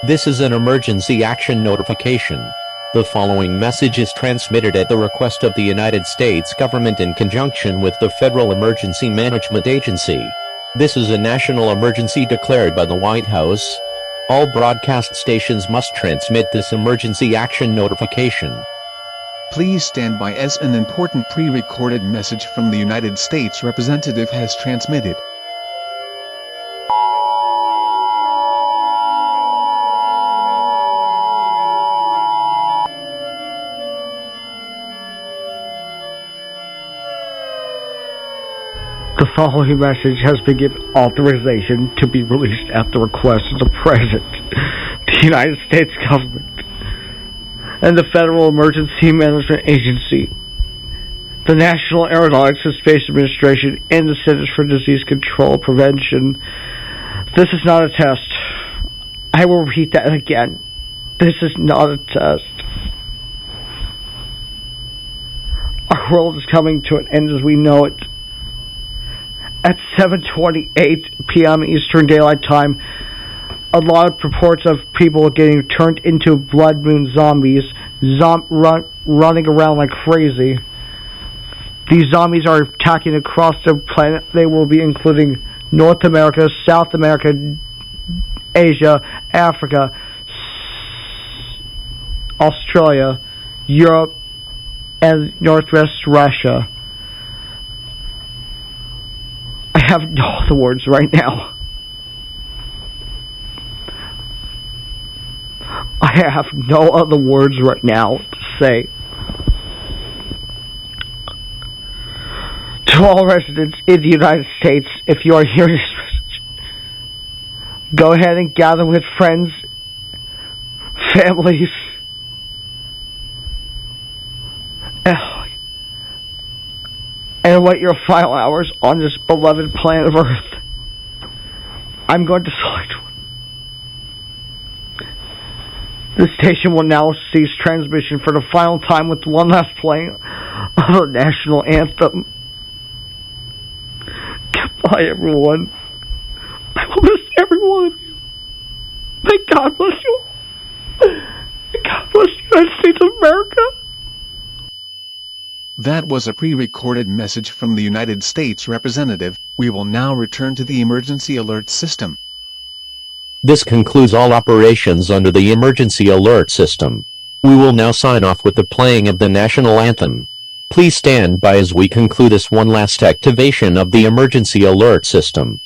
This is an emergency action notification. The following message is transmitted at the request of the United States government in conjunction with the Federal Emergency Management Agency. This is a national emergency declared by the White House. All broadcast stations must transmit this emergency action notification. Please stand by as an important pre-recorded message from the United States representative has transmitted. The following message has been given authorization to be released at the request of the President, the United States government, and the Federal Emergency Management Agency, the National Aeronautics and Space Administration, and the Centers for Disease Control Prevention. This is not a test. I will repeat that again. This is not a test. Our world is coming to an end as we know it. At 7:28 p.m. Eastern Daylight Time, a lot of reports of people getting turned into blood moon zombies, running around like crazy. These zombies are attacking across the planet. They will be including North America, South America, Asia, Africa, Australia, Europe, and Northwest Russia. I have no other words right now. I have no other words right now to say. To all residents in the United States, if you are hearing this message, go ahead and gather with friends, families, and await your final hours on this beloved planet of Earth. I'm going to select one. The station will now cease transmission for the final time with one last playing of the national anthem. Goodbye, everyone. I will miss every one of you. May God bless you. May God bless the United States of America. That was a pre-recorded message from the United States representative. We will now return to the emergency alert system. This concludes all operations under the emergency alert system. We will now sign off with the playing of the national anthem. Please stand by as we conclude this one last activation of the emergency alert system.